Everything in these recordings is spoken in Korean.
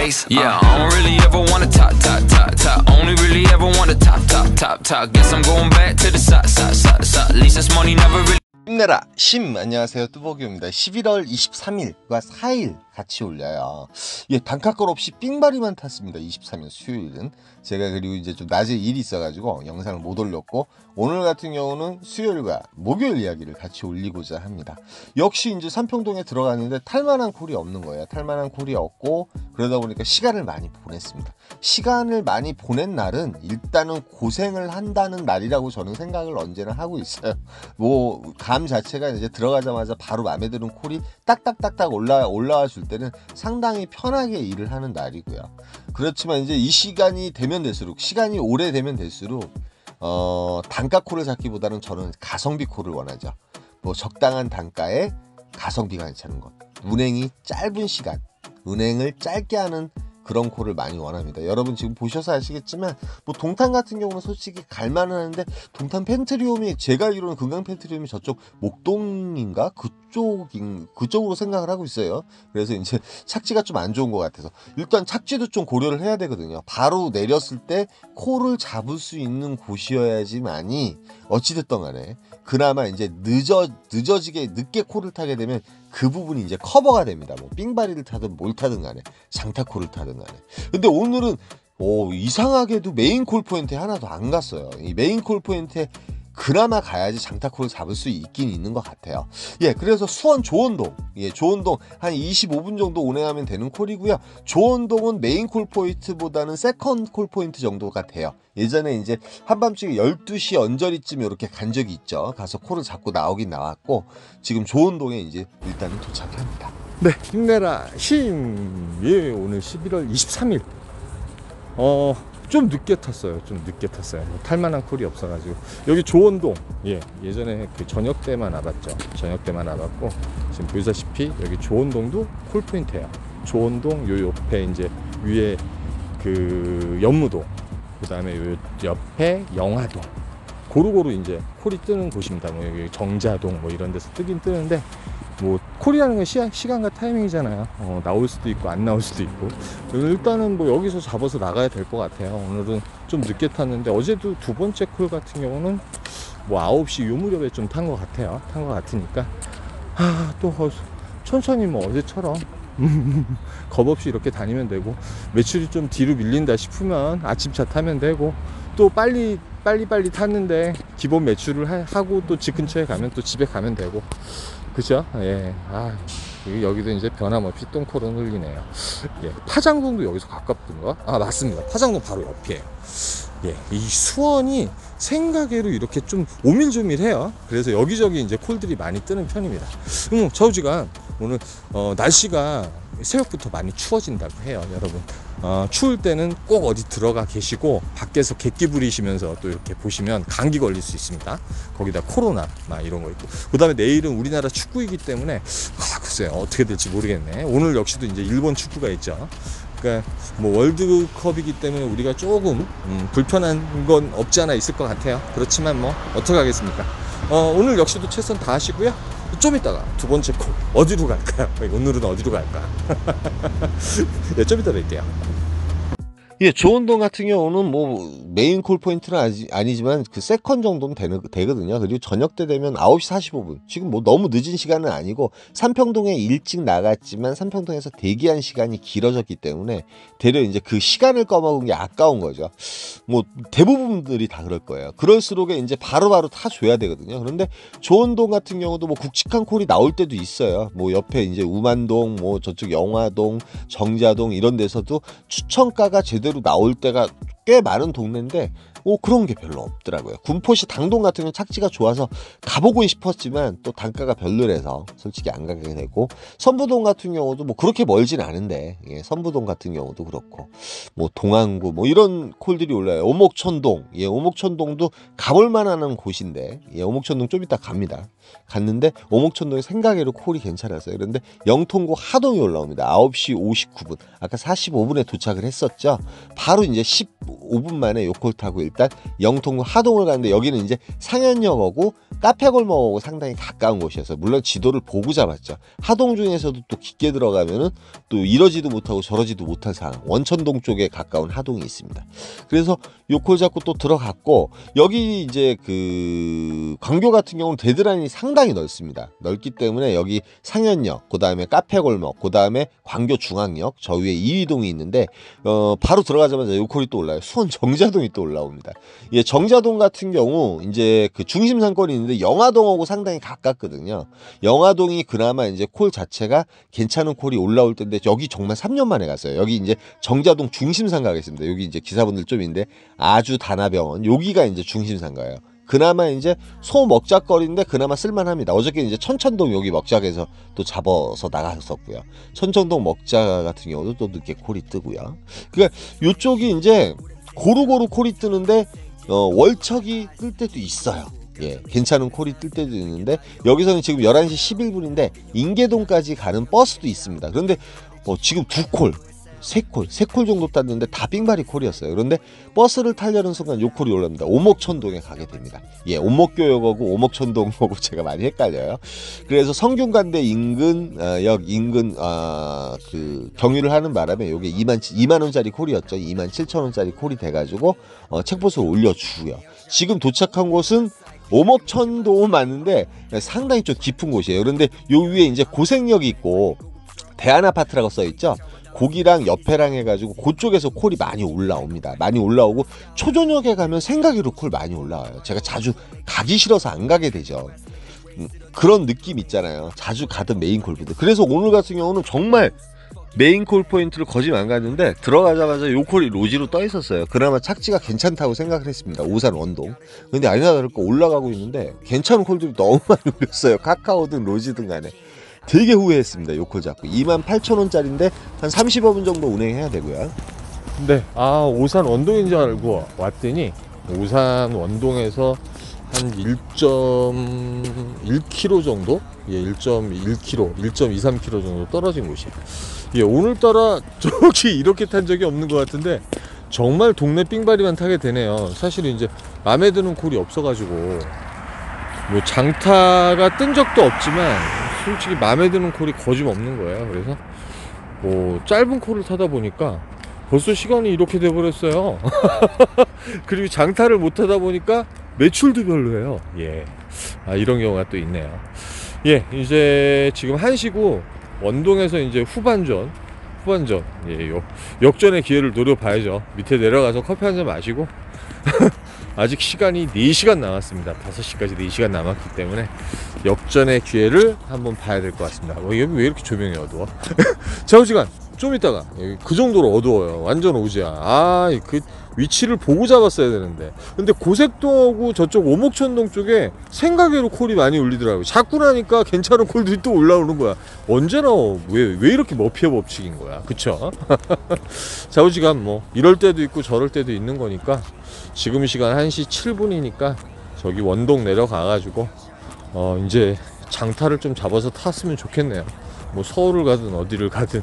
bass. Yeah, I don't really ever wanna top, top, top, top. Only really ever wanna top, top, top, top. Guess I'm going back to the side, side, side, side. At least this money never really. 힘내라 심. 안녕하세요, 뚜벅이입니다. 11월 23일과 4일 같이 올려요. 예, 단가걸 없이 삥바리만 탔습니다. 23일 수요일은 제가 그리고 이제 좀 낮에 일이 있어가지고 영상을 못 올렸고, 오늘 같은 경우는 수요일과 목요일 이야기를 같이 올리고자 합니다. 역시 이제 삼평동에 들어갔는데 탈만한 콜이 없는 거예요. 탈만한 콜이 없고, 그러다 보니까 시간을 많이 보냈습니다. 시간을 많이 보낸 날은 일단은 고생을 한다는 날이라고 저는 생각을 언제나 하고 있어요. 뭐 감 자체가 이제 들어가자마자 바로 마음에 드는 콜이 딱딱딱딱 올라와 줄 때는 상당히 편하게 일을 하는 날이고요. 그렇지만 이제 이 시간이 되면 될수록, 시간이 오래되면 될수록 단가 콜을 잡기보다는 저는 가성비 콜을 원하죠. 뭐 적당한 단가에 가성비가 괜찮은 것, 운행이 짧은 시간, 운행을 짧게 하는 그런 콜을 많이 원합니다. 여러분 지금 보셔서 아시겠지만 뭐 동탄 같은 경우는 솔직히 갈만은 하는데, 동탄 펜트리움이 제가 알기로는 금강 펜트리움이 저쪽 목동인가 그쪽으로 생각을 하고 있어요. 그래서 이제 착지가 좀 안 좋은 것 같아서 일단 착지도 좀 고려를 해야 되거든요. 바로 내렸을 때 콜을 잡을 수 있는 곳이어야지만이 어찌됐든 간에 그나마 이제 늦어지게 늦게 콜을 타게 되면 그 부분이 이제 커버가 됩니다. 뭐 삥바리를 타든 뭘 타든 간에, 장타콜을 타든 간에. 근데 오늘은 이상하게도 메인 콜 포인트에 하나도 안 갔어요. 이 메인 콜 포인트에 그나마 가야지 장타콜을 잡을 수 있긴 있는 것 같아요. 예, 그래서 수원 조원동, 조원동 한 25분 정도 운행하면 되는 콜이고요. 조원동은 메인 콜 포인트보다는 세컨 콜 포인트 정도가 돼요. 예전에 이제 한밤중에 12시 언저리쯤 이렇게 간 적이 있죠. 가서 콜을 잡고 나오긴 나왔고, 지금 조원동에 이제 일단은 도착합니다. 네, 힘내라 힘. 예, 오늘 11월 23일. 좀 늦게 탔어요. 뭐 탈만한 콜이 없어가지고. 여기 조원동, 예전에 그 저녁 때만 와봤죠. 저녁 때만 와봤고, 지금 보시다시피 여기 조원동도 콜 포인트예요. 조원동 요 옆에 이제 위에 그 연무동, 그 다음에 요 옆에 영화동, 고루고루 이제 콜이 뜨는 곳입니다. 뭐 여기 정자동 뭐 이런 데서 뜨긴 뜨는데, 뭐 콜이라는 건 시간과 타이밍이잖아요. 나올 수도 있고 안 나올 수도 있고. 일단은 뭐 여기서 잡아서 나가야 될 것 같아요. 오늘은 좀 늦게 탔는데, 어제도 두 번째 콜 같은 경우는 뭐 9시 요 무렵에 좀 탄 것 같아요. 탄 것 같으니까 또 천천히 뭐 어제처럼 겁 없이 이렇게 다니면 되고, 매출이 좀 뒤로 밀린다 싶으면 아침차 타면 되고, 또 빨리 탔는데 기본 매출을 하고 또 집 근처에 가면 또 집에 가면 되고, 그죠? 예. 여기도 이제 변함없이 똥콜은 흘리네요. 예. 파장동도 여기서 가깝던가? 맞습니다. 파장동 바로 옆이에요. 예. 이 수원이 생각외로 이렇게 좀 오밀조밀해요. 그래서 여기저기 이제 콜들이 많이 뜨는 편입니다. 저우지간 오늘 날씨가 새벽부터 많이 추워진다고 해요, 여러분. 추울 때는 꼭 어디 들어가 계시고, 밖에서 객기 부리시면서 또 이렇게 보시면 감기 걸릴 수 있습니다. 거기다 코로나 막 이런 거 있고, 그 다음에 내일은 우리나라 축구이기 때문에 글쎄요, 어떻게 될지 모르겠네. 오늘 역시도 이제 일본 축구가 있죠. 그러니까 뭐 월드컵이기 때문에 우리가 조금 불편한 건 없지 않아 있을 것 같아요. 그렇지만 뭐 어떡하겠습니까. 오늘 역시도 최선 다하시고요. 좀 이따가 두 번째 콜 어디로 갈까요? 오늘은 어디로 갈까? 네, 좀 이따 뵐게요. 예, 조원동 같은 경우는 뭐 메인 콜 포인트는 아니지만 그 세컨 정도는 되거든요. 그리고 저녁 때 되면 9시 45분. 지금 뭐 너무 늦은 시간은 아니고, 삼평동에 일찍 나갔지만 삼평동에서 대기한 시간이 길어졌기 때문에 되려 이제 그 시간을 꺼먹은 게 아까운 거죠. 뭐 대부분들이 다 그럴 거예요. 그럴수록에 이제 바로바로 타줘야 되거든요. 그런데 조원동 같은 경우도 뭐 굵직한 콜이 나올 때도 있어요. 뭐 옆에 이제 우만동, 뭐 저쪽 영화동, 정자동 이런 데서도 추천가가 제대로 나올 때가 꽤 많은 동네인데, 그런 게 별로 없더라고요. 군포시 당동 같은 경우는 착지가 좋아서 가보고 싶었지만 또 단가가 별로라서 솔직히 안 가게 되고, 선부동 같은 경우도 뭐 그렇게 멀진 않은데, 선부동 같은 경우도 그렇고, 뭐 동안구 뭐 이런 콜들이 올라요. 오목천동, 오목천동도 가볼 만한 곳인데, 오목천동 좀 이따 갑니다. 갔는데 오목천동에 생가게로 콜이 괜찮았어요. 그런데 영통고 하동이 올라옵니다. 9시 59분. 아까 45분에 도착을 했었죠. 바로 이제 15분 만에 요 콜 타고 일단 영통고 하동을 가는데 여기는 이제 상현역하고 카페골목하고 상당히 가까운 곳이어서 물론 지도를 보고 잡았죠. 하동 중에서도 또 깊게 들어가면은 또 이러지도 못하고 저러지도 못한 상황. 원천동 쪽에 가까운 하동이 있습니다. 그래서 요 콜 잡고 또 들어갔고 여기 이제 그 광교 같은 경우는 데드라인이 상당히 넓습니다. 넓기 때문에 여기 상현역, 그 다음에 카페골목, 그 다음에 광교 중앙역, 저 위에 이위동이 있는데 바로 들어가자마자 요 콜이 또 올라요. 수원 정자동이 또 올라옵니다. 예, 정자동 같은 경우 이제 그 중심 상권이 있는데 영화동하고 상당히 가깝거든요. 영화동이 그나마 이제 콜 자체가 괜찮은 콜이 올라올 텐데 여기 정말 3년 만에 갔어요. 여기 이제 정자동 중심 상가가 있습니다. 여기 이제 기사분들 좀 있는데 아주 다나병원 여기가 이제 중심 상가예요. 그나마 이제 소 먹자거리인데 그나마 쓸만합니다. 어저께 이제 천천동 여기 먹자에서 또 잡아서 나갔었고요. 천천동 먹자 같은 경우도 또 늦게 콜이 뜨고요. 그러니까 요쪽이 이제 고루고루 콜이 뜨는데 월척이 뜰 때도 있어요. 예, 괜찮은 콜이 뜰 때도 있는데 여기서는 지금 11시 11분인데 인계동까지 가는 버스도 있습니다. 그런데 지금 세 콜 정도 땄는데 다 빙바리 콜이었어요. 그런데 버스를 타려는 순간 요 콜이 올라옵니다. 오목천동에 가게 됩니다. 예, 오목교역하고 오목천동하고 제가 많이 헷갈려요. 그래서 성균관대 인근 역 인근 그 경유를 하는 바람에 요게 2만 원짜리 콜이었죠. 27,000원짜리 콜이 돼가지고 책보수를 올려주고요. 지금 도착한 곳은 오목천동 맞는데 상당히 좀 깊은 곳이에요. 그런데 요 위에 이제 고생역이 있고 대한아파트라고 써있죠. 거기랑 옆에랑 해가지고 그쪽에서 콜이 많이 올라옵니다. 많이 올라오고 초저녁에 가면 생가게로 콜 많이 올라와요. 제가 자주 가기 싫어서 안 가게 되죠. 그런 느낌 있잖아요. 자주 가던 메인 콜부들. 그래서 오늘 같은 경우는 정말 메인 콜 포인트를 거짓 안 갔는데 들어가자마자 요 콜이 로지로 떠 있었어요. 그나마 착지가 괜찮다고 생각을 했습니다. 오산 원동. 근데 아니나 다를까 올라가고 있는데 괜찮은 콜들이 너무 많이 올렸어요. 카카오든 로지든 간에. 되게 후회했습니다. 요 콜 잡고 28,000원짜리인데 한 30분 정도 운행해야 되고요. 네, 오산 원동인 줄 알고 왔더니 오산 원동에서 한 1.1km 정도? 예, 1.1km, 1.23km 정도 떨어진 곳이에요. 예, 오늘따라 저기 이렇게 탄 적이 없는 것 같은데 정말 동네 삥바리만 타게 되네요. 사실 이제 마음에 드는 콜이 없어가지고 뭐 장타가 뜬 적도 없지만 솔직히 마음에 드는 콜이 거짓없는 거예요. 그래서 뭐 짧은 콜을 타다 보니까 벌써 시간이 이렇게 돼버렸어요. 그리고 장타를 못 하다 보니까 매출도 별로예요. 예, 이런 경우가 또 있네요. 예, 이제 지금 1시고 원동에서 이제 후반전 예, 역전의 기회를 노려봐야죠. 밑에 내려가서 커피 한잔 마시고 아직 시간이 4시간 남았습니다. 5시까지 4시간 남았기 때문에 역전의 기회를 한번 봐야 될 것 같습니다. 여기 왜 이렇게 조명이 어두워? 좌우지간 좀 이따가 그 정도로 어두워요. 완전 오지야. 그 위치를 보고 잡았어야 되는데. 근데 고색동하고 저쪽 오목천동 쪽에 생가게로 콜이 많이 울리더라고요. 자꾸 나니까 괜찮은 콜들이 또 올라오는 거야. 언제나 왜 이렇게 머피의 법칙인 거야. 그쵸? 좌우지간 뭐 이럴 때도 있고 저럴 때도 있는 거니까 지금 시간 1시 7분이니까 저기 원동 내려가가지고 이제 장타를 좀 잡아서 탔으면 좋겠네요. 뭐 서울을 가든 어디를 가든.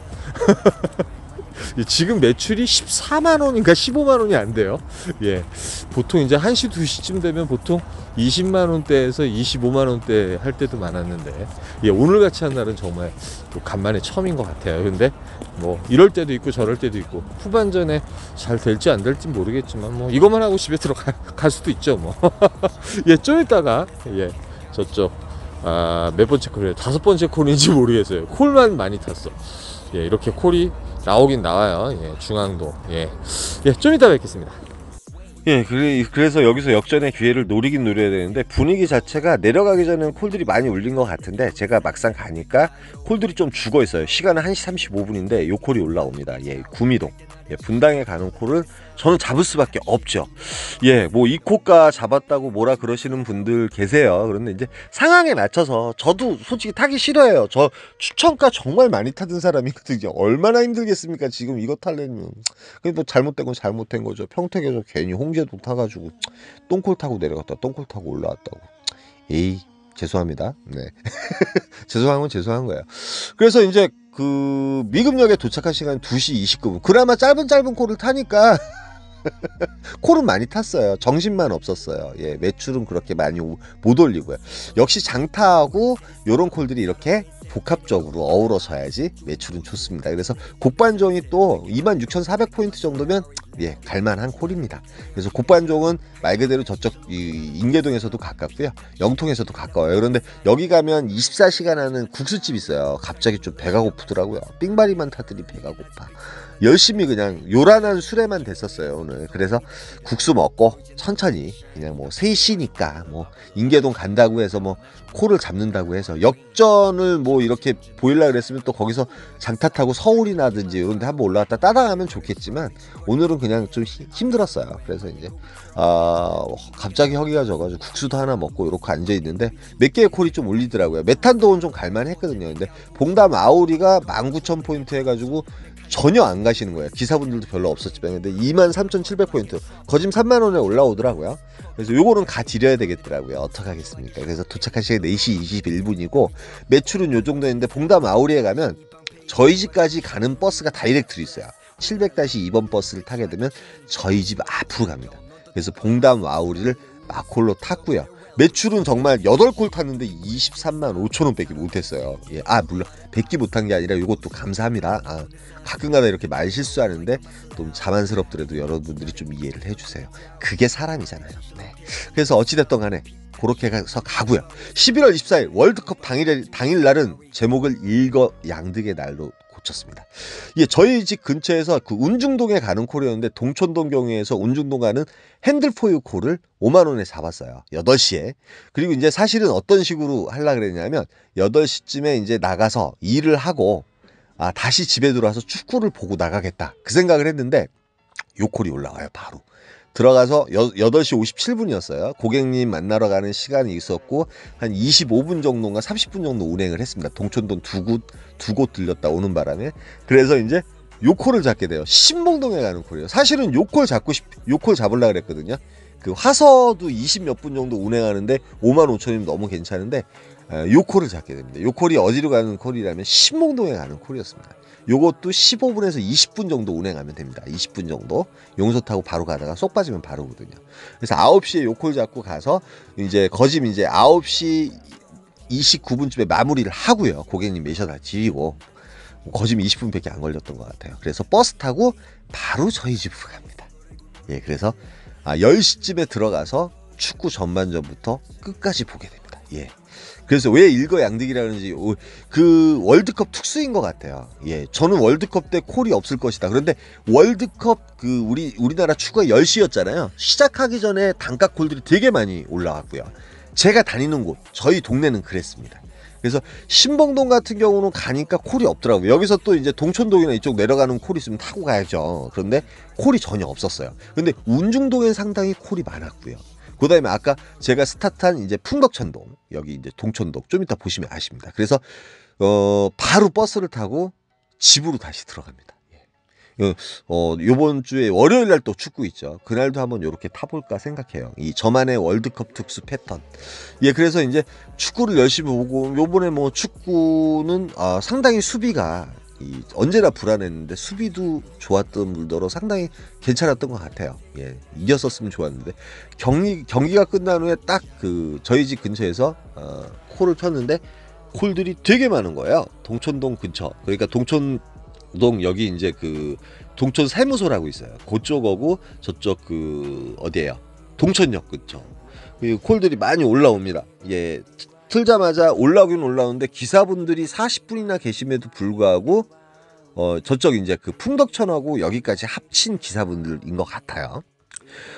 지금 매출이 14만원인가 15만원이 안 돼요. 예, 보통 이제 1시 2시쯤 되면 보통 20만원대에서 25만원대 할 때도 많았는데, 예, 오늘 같이 한 날은 정말 또 간만에 처음인 것 같아요. 근데 뭐 이럴 때도 있고 저럴 때도 있고 후반전에 잘 될지 안 될지 모르겠지만 뭐 이것만 하고 집에 들어갈 수도 있죠 뭐. 예, 좀 이따가 예, 저쪽 몇 번째 콜이에요? 5번째 콜인지 모르겠어요. 콜만 많이 탔어. 예, 이렇게 콜이 나오긴 나와요. 예, 중앙도. 예, 좀 이따 뵙겠습니다. 예, 그래서 여기서 역전의 기회를 노리긴 노려야 되는데 분위기 자체가 내려가기 전에는 콜들이 많이 울린 것 같은데 제가 막상 가니까 콜들이 좀 죽어 있어요. 시간은 1시 35분인데 요 콜이 올라옵니다. 예, 구미동. 예, 분당에 가는 콜을 저는 잡을 수밖에 없죠. 예, 뭐 이 콜가 잡았다고 뭐라 그러시는 분들 계세요. 그런데 이제 상황에 맞춰서 저도 솔직히 타기 싫어해요. 저 추천가 정말 많이 타던 사람이거든요. 얼마나 힘들겠습니까? 지금 이거 타려면. 근데 뭐 잘못된 건 잘못된 거죠. 평택에서 괜히 홍제동 타가지고 똥콜 타고 내려갔다 똥콜 타고 올라왔다고. 에이, 죄송합니다. 네. 죄송한 건 죄송한 거예요. 그래서 이제 그 미금역에 도착한 시간 2시 29분. 그나마 짧은 콜을 타니까 콜은 많이 탔어요. 정신만 없었어요. 예, 매출은 그렇게 많이 못 올리고요. 역시 장타하고 요런 콜들이 이렇게 복합적으로 어우러져야지 매출은 좋습니다. 그래서 곡반종이 또 26,400포인트 정도면 예, 갈만한 콜입니다. 그래서 곡반종은 말 그대로 저쪽 인계동에서도 가깝고요. 영통에서도 가까워요. 그런데 여기 가면 24시간 하는 국수집 있어요. 갑자기 좀 배가 고프더라고요. 삥바리만 타더니 배가 고파. 열심히 그냥 요란한 수레만 됐었어요 오늘. 그래서 국수 먹고 천천히 그냥 뭐 3시니까 뭐 인계동 간다고 해서 뭐 코를 잡는다고 해서 역전을 뭐 이렇게 보일라 그랬으면 또 거기서 장타 타고 서울이나든지 이런 데 한번 올라갔다 따라가면 좋겠지만 오늘은 그냥 좀 힘들었어요. 그래서 이제 갑자기 허기가 져가지고 국수도 하나 먹고 이렇게 앉아있는데 몇 개의 콜이 좀 올리더라고요. 메탄도는 좀 갈만했거든요. 근데 봉담 아우리가 19,000포인트 해가지고 전혀 안 가시는 거예요. 기사분들도 별로 없었지만. 근데 23,700포인트 거짐 3만원에 올라오더라고요. 그래서 요거는 가드려야 되겠더라고요. 어떡하겠습니까. 그래서 도착한 시간이 4시 21분이고 매출은 요 정도였는데 봉담 아우리에 가면 저희 집까지 가는 버스가 다이렉트로 있어요. 700-2번 버스를 타게 되면 저희 집 앞으로 갑니다. 그래서 봉담 아우리를 마콜로 탔고요. 매출은 정말 8골 탔는데 23만 5천원 밖에 못했어요. 예, 물론 100기 못한 게 아니라 이것도 감사합니다. 가끔가다 이렇게 말 실수하는데 좀 자만스럽더라도 여러분들이 좀 이해를 해주세요. 그게 사람이잖아요. 네. 그래서 어찌됐든 간에 그렇게 해서 가고요. 11월 24일 월드컵 당일날은 제목을 일거양득의 날로 고쳤습니다. 예, 저희 집 근처에서 그 운중동에 가는 콜이었는데 동천동 경유에서 운중동 가는 핸들포유 콜을 5만원에 잡았어요. 8시에. 그리고 이제 사실은 어떤 식으로 하려고 그랬냐면 8시쯤에 이제 나가서 일을 하고 다시 집에 들어와서 축구를 보고 나가겠다. 그 생각을 했는데 요 콜이 올라와요. 바로. 들어가서 8시 57분이었어요. 고객님 만나러 가는 시간이 있었고 한 25분 정도인가 30분 정도 운행을 했습니다. 동천동 두 곳 들렸다 오는 바람에. 그래서 이제 요 콜을 잡게 돼요. 신봉동에 가는 콜이에요. 사실은 요 콜 잡으려고 그랬거든요. 그 화서도 20몇 분 정도 운행하는데 55,000원이면 너무 괜찮은데 요 콜을 잡게 됩니다. 요 콜이 어디로 가는 콜이라면 신봉동에 가는 콜이었습니다. 요것도 15분에서 20분 정도 운행하면 됩니다. 20분 정도 용서 타고 바로 가다가 쏙 빠지면 바로거든요. 그래서 9시에 요 콜 잡고 가서 이제 거짐 이제 9시 29분쯤에 마무리를 하고요. 고객님 매셔 다 지리고 거짐 20분밖에 안 걸렸던 것 같아요. 그래서 버스 타고 바로 저희 집으로 갑니다. 예, 그래서 10시쯤에 들어가서 축구 전반전부터 끝까지 보게 됩니다. 예. 그래서 왜 일거양득이라 그러는지 그 월드컵 특수인 것 같아요. 예, 저는 월드컵 때 콜이 없을 것이다. 그런데 월드컵 그 우리나라 축구가 10시였잖아요. 시작하기 전에 단가 콜들이 되게 많이 올라왔고요. 제가 다니는 곳, 저희 동네는 그랬습니다. 그래서 신봉동 같은 경우는 가니까 콜이 없더라고요. 여기서 또 이제 동천동이나 이쪽 내려가는 콜이 있으면 타고 가야죠. 그런데 콜이 전혀 없었어요. 근데 운중동엔 상당히 콜이 많았고요. 그 다음에 아까 제가 스타트한 이제 풍덕천동, 여기 이제 동천동, 좀 이따 보시면 아십니다. 그래서, 바로 버스를 타고 집으로 다시 들어갑니다. 예. 요번 주에 월요일 날 또 축구 있죠. 그날도 한번 요렇게 타볼까 생각해요. 이 저만의 월드컵 특수 패턴. 예, 그래서 이제 축구를 열심히 보고, 요번에 뭐 축구는, 상당히 수비가, 언제나 불안했는데 수비도 좋았던 물더러 상당히 괜찮았던 것 같아요. 예, 이겼었으면 좋았는데 경기가 끝난 후에 딱 그 저희 집 근처에서 콜을 폈는데 콜들이 되게 많은 거예요. 동천동 근처. 그러니까 동천동 여기 이제 그 동천 세무소라고 있어요. 그쪽하고 저쪽 그 어디예요? 동천역 근처. 콜들이 많이 올라옵니다. 예. 틀자마자 올라오긴 올라오는데 기사분들이 40분이나 계심에도 불구하고 저쪽 이제 그 풍덕천하고 여기까지 합친 기사분들인 것 같아요.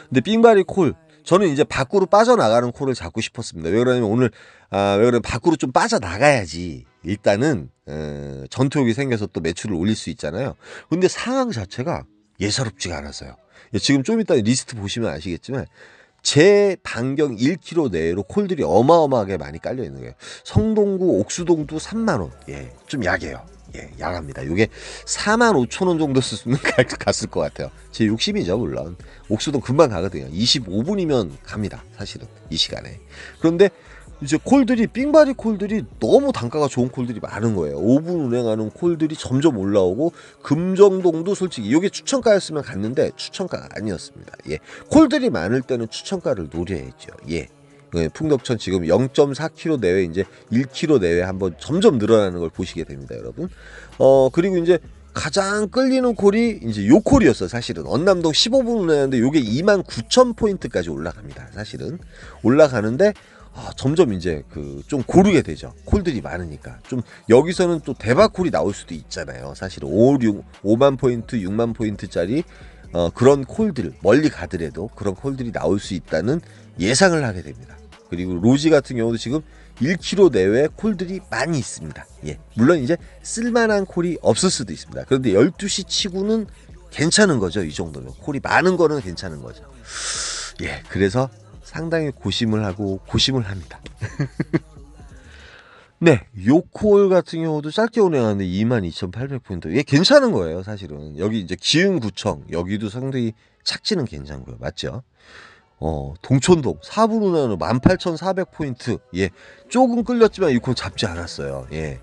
근데 삥바리 콜 저는 이제 밖으로 빠져나가는 콜을 잡고 싶었습니다. 왜 그러냐면 오늘 왜 그러면 밖으로 좀 빠져나가야지 일단은 전투욕이 생겨서 또 매출을 올릴 수 있잖아요. 근데 상황 자체가 예사롭지가 않았어요. 지금 좀 이따 리스트 보시면 아시겠지만 제 반경 1km 내로 콜들이 어마어마하게 많이 깔려 있는 거예요. 성동구, 옥수동도 3만원. 예, 좀 약해요. 예, 약합니다. 이게 45,000원 정도 쓰면 갔을 것 같아요. 제 욕심이죠, 물론. 옥수동 금방 가거든요. 25분이면 갑니다, 사실은. 이 시간에. 그런데, 이제 콜들이 삥바리 콜들이 너무 단가가 좋은 콜들이 많은 거예요. 5분 운행하는 콜들이 점점 올라오고 금정동도 솔직히 이게 추천가였으면 갔는데 추천가가 아니었습니다. 예, 콜들이 많을 때는 추천가를 노려야죠. 예. 풍덕천 지금 0.4km 내외 이제 1km 내외 한번 점점 늘어나는 걸 보시게 됩니다, 여러분. 그리고 이제 가장 끌리는 콜이 이제 요 콜이었어요. 사실은 언남동 15분 운행하는데 요게 29,000포인트까지 올라갑니다. 사실은 올라가는데 점점 이제 좀 고르게 되죠. 콜들이 많으니까. 좀 여기서는 또 대박 콜이 나올 수도 있잖아요. 사실은 5만 포인트, 6만 포인트짜리 그런 콜들, 멀리 가더라도 그런 콜들이 나올 수 있다는 예상을 하게 됩니다. 그리고 로지 같은 경우도 지금 1km 내외 콜들이 많이 있습니다. 예, 물론 이제 쓸만한 콜이 없을 수도 있습니다. 그런데 12시 치고는 괜찮은 거죠. 이 정도면 콜이 많은 거는 괜찮은 거죠. 예, 그래서 상당히 고심을 하고 고심을 합니다. 네, 요 콜 같은 경우도 짧게 운행하는데 22,800포인트. 예, 괜찮은 거예요, 사실은. 여기 이제 기흥구청, 여기도 상당히 착지는 괜찮고요. 맞죠? 동촌동 4분 운행하는 18,400포인트. 예, 조금 끌렸지만 이 콜 잡지 않았어요. 예.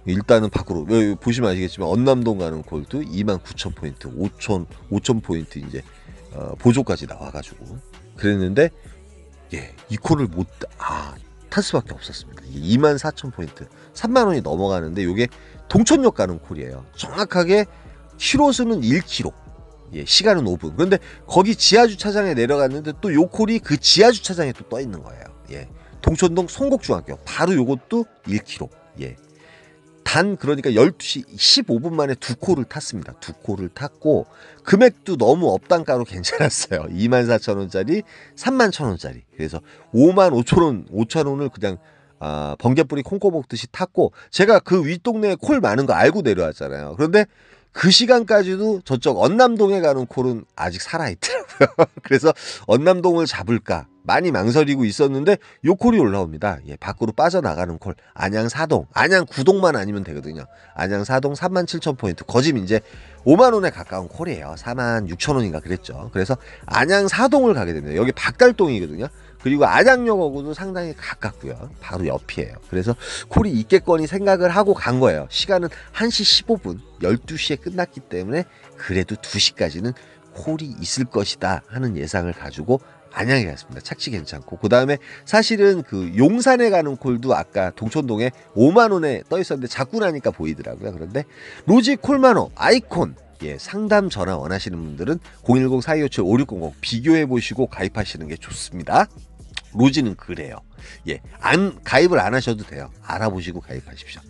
일단은 밖으로, 보시면 아시겠지만, 언남동 가는 콜도 29,000포인트, 5,000포인트 이제, 보조까지 나와가지고. 그랬는데, 예, 이 콜을 탈 수밖에 없었습니다. 24,000포인트, 3만원이 넘어가는데, 요게 동촌역 가는 콜이에요. 정확하게, 키로수는 1km. 예, 시간은 5분. 그런데 거기 지하주차장에 내려갔는데 또 요 콜이 그 지하주차장에 또 떠 있는 거예요. 예. 동촌동 송곡중학교. 바로 요것도 1km. 예. 그러니까 12시 15분 만에 두 콜을 탔습니다. 두 콜을 탔고, 금액도 너무 업단가로 괜찮았어요. 24,000원짜리, 31,000원짜리. 그래서 55,000원을 그냥, 번개뿌리 콩고 먹듯이 탔고, 제가 그 윗동네에 콜 많은 거 알고 내려왔잖아요. 그런데 그 시간까지도 저쪽 언남동에 가는 콜은 아직 살아있더라고요. 그래서 언남동을 잡을까 많이 망설이고 있었는데 요 콜이 올라옵니다. 예, 밖으로 빠져나가는 콜. 안양 4동, 안양 9동만 아니면 되거든요. 안양 4동 37,000포인트. 거짐 이제 5만원에 가까운 콜이에요. 46,000원인가 그랬죠. 그래서 안양 4동을 가게 됩니다. 여기 박달동이거든요. 그리고 안양역하고도 상당히 가깝고요. 바로 옆이에요. 그래서 콜이 있겠거니 생각을 하고 간 거예요. 시간은 1시 15분, 12시에 끝났기 때문에 그래도 2시까지는 콜이 있을 것이다 하는 예상을 가지고 안양에 갔습니다. 착지 괜찮고. 그 다음에 사실은 그 용산에 가는 콜도 아까 동촌동에 5만원에 떠 있었는데 자꾸 나니까 보이더라고요. 그런데 로지 콜만호 아이콘. 예, 상담 전화 원하시는 분들은 010-4257-5600 비교해보시고 가입하시는 게 좋습니다. 로지는 그래요. 예, 가입을 안 하셔도 돼요. 알아보시고 가입하십시오.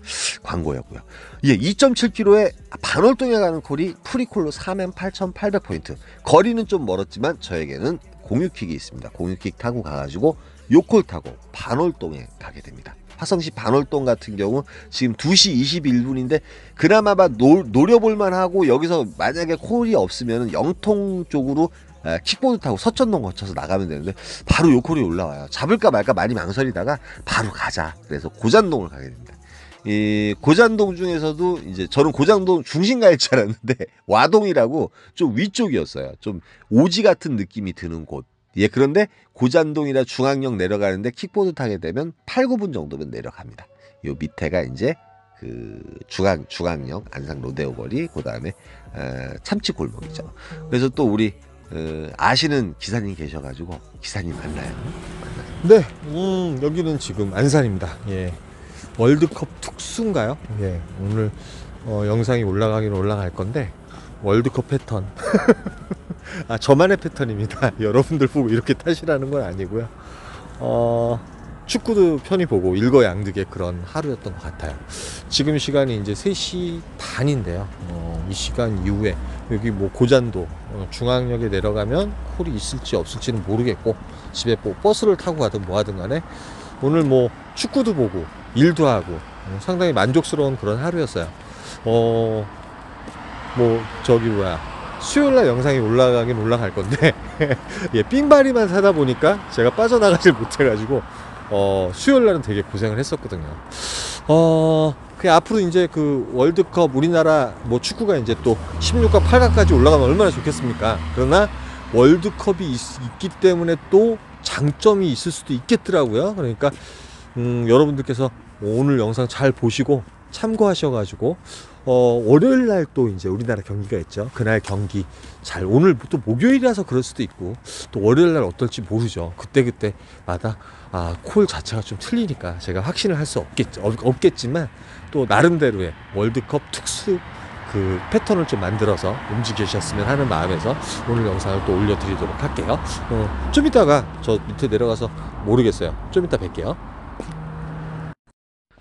광고였고요. 예, 2.7km에 반월동에 가는 콜이 프리콜로 48,800포인트. 거리는 좀 멀었지만 저에게는 공유킥이 있습니다. 공유킥 타고 가가지고 요콜 타고 반월동에 가게 됩니다. 화성시 반월동 같은 경우 지금 2시 21분인데 그나마 노려볼만 하고, 여기서 만약에 콜이 없으면 영통 쪽으로 킥보드 타고 서천동 거쳐서 나가면 되는데 바로 요 콜이 올라와요. 잡을까 말까 많이 망설이다가 바로 가자. 그래서 고잔동을 가게 됩니다. 이 고잔동 중에서도 이제 저는 고잔동 중심 갈 줄 알았는데 와동이라고 좀 위쪽이었어요. 좀 오지 같은 느낌이 드는 곳. 예, 그런데 고잔동이라 중앙역 내려가는데 킥보드 타게 되면 8, 9분 정도면 내려갑니다. 요 밑에가 이제 그 중앙역 안상 로데오 거리, 그 다음에 참치 골목이죠. 그래서 또 우리 아시는 기사님 계셔가지고 기사님 만나요. 네, 여기는 지금 안산입니다. 예, 월드컵 특수인가요? 예, 오늘 영상이 올라가긴 올라갈 건데 월드컵 패턴. 저만의 패턴입니다. 여러분들 보고 이렇게 타시라는 건 아니고요. 축구도 편히 보고 일거양득의 그런 하루였던 것 같아요. 지금 시간이 이제 3시 반인데요. 이 시간 이후에 여기 뭐 고잔도 중앙역에 내려가면 콜이 있을지 없을지는 모르겠고, 집에 뭐 버스를 타고 가든 뭐 하든 간에 오늘 뭐 축구도 보고 일도 하고 상당히 만족스러운 그런 하루였어요. 수요일날 영상이 올라가긴 올라갈 건데 예, 삥바리만 사다 보니까 제가 빠져나가질 못해가지고 수요일날은 되게 고생을 했었거든요. 그냥 앞으로 이제 그 월드컵 우리나라 뭐 축구가 이제 또 16강 8강까지 올라가면 얼마나 좋겠습니까? 그러나 월드컵이 있기 때문에 또 장점이 있을 수도 있겠더라고요. 그러니까 여러분들께서 오늘 영상 잘 보시고 참고하셔가지고 월요일 날 또 이제 우리나라 경기가 있죠. 그날 경기 잘, 오늘 또 목요일이라서 그럴 수도 있고 또 월요일 날 어떨지 모르죠. 그때마다 콜 자체가 좀 틀리니까 제가 확신을 할 수 없겠지만 또 나름대로의 월드컵 특수 그 패턴을 좀 만들어서 움직이셨으면 하는 마음에서 오늘 영상을 또 올려드리도록 할게요. 좀 이따가 저 밑에 내려가서 모르겠어요. 좀 이따 뵐게요.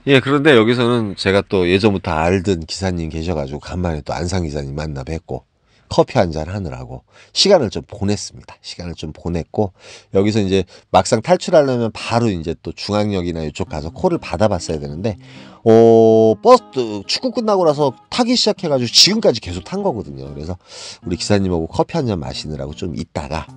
예, 그런데 여기서는 제가 또 예전부터 알던 기사님 계셔가지고 간만에 또 안상 기사님 만나 뵙고 커피 한잔 하느라고 시간을 좀 보냈습니다. 시간을 좀 보냈고 여기서 이제 막상 탈출하려면 바로 이제 또 중앙역이나 이쪽 가서 콜을 받아봤어야 되는데 버스 축구 끝나고 나서 타기 시작해가지고 지금까지 계속 탄 거거든요. 그래서 우리 기사님하고 커피 한잔 마시느라고 좀 있다가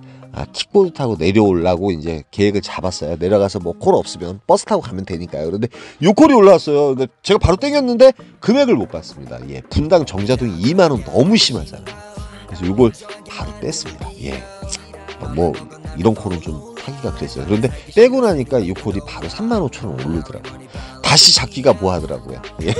킥보드 타고 내려오려고 이제 계획을 잡았어요. 내려가서 뭐 콜 없으면 버스 타고 가면 되니까요. 그런데 요 콜이 올라왔어요. 근데 제가 바로 땡겼는데 금액을 못 받습니다. 예, 분당 정자동이 2만 원 너무 심하잖아요. 그래서 요걸 바로 뺐습니다. 예, 뭐 이런 콜은 좀 타기가 그랬어요. 그런데 떼고 나니까 이 콜이 바로 35,000원 오르더라고요. 다시 잡기가 뭐하더라고요. 예.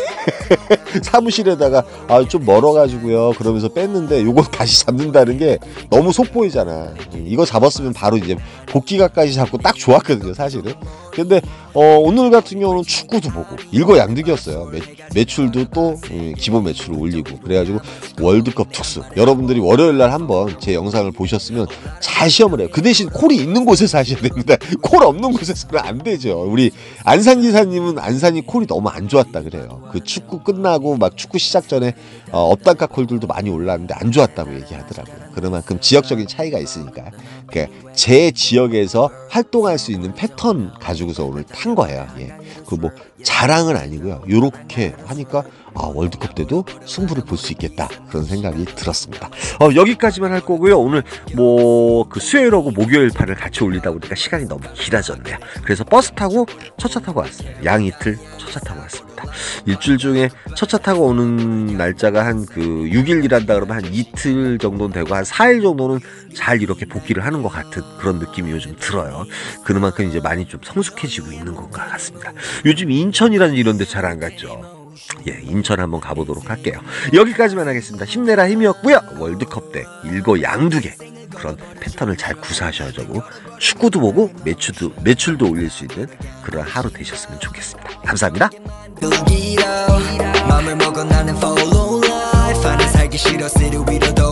사무실에다가 좀 멀어가지고요. 그러면서 뺐는데 요거 다시 잡는다는 게 너무 속보이잖아. 이거 잡았으면 바로 이제 복귀가까지 잡고 딱 좋았거든요, 사실은. 근데 오늘 같은 경우는 축구도 보고 일거양득이었어요. 매출도 또 기본 매출을 올리고 그래가지고 월드컵 특수. 여러분들이 월요일날 한번 제 영상을 보셨으면 잘 시험을 해요. 그 대신 콜이 있는 곳에서 하셔야 됩니다. 콜 없는 곳에서는 안 되죠. 우리 안산 기사님은 안산이 콜이 너무 안 좋았다 그래요. 그 축구 끝나고 막 축구 시작 전에 업단가 콜들도 많이 올랐는데 안 좋았다고 얘기하더라고요. 그만큼 지역적인 차이가 있으니까. 그러니까 제 지역에서 활동할 수 있는 패턴 가지고서 오늘 탄 거예요. 예. 그 뭐 자랑은 아니고요. 요렇게 하니까 월드컵 때도 승부를 볼 수 있겠다 그런 생각이 들었습니다. 여기까지만 할 거고요. 오늘 뭐 그 수요일하고 목요일 판을 같이 올리다 보니까 시간이 너무 길어졌네요. 그래서 버스 타고 첫차 타고 왔습니다. 양이틀 첫차 타고 왔습니다. 일주일 중에 첫차 타고 오는 날짜가 한 그 6일 일한다 그러면 한 이틀 정도는 되고 한 4일 정도는 잘 이렇게 복귀를 하는 것 같은 그런 느낌이 요즘 들어요. 그만큼 이제 많이 좀 성숙해지고 있는 것 같습니다. 요즘 인천이라는 이런 데 잘 안 갔죠. 예, 인천 한번 가보도록 할게요. 여기까지만 하겠습니다. 힘내라 힘이었고요. 월드컵 때 일거양득의 그런 패턴을 잘 구사하셔가지고 축구도 보고 매출도 올릴 수 있는 그런 하루 되셨으면 좋겠습니다. 감사합니다. 맘을 먹어 나는 follow life 하나 살기 싫어 city 위로도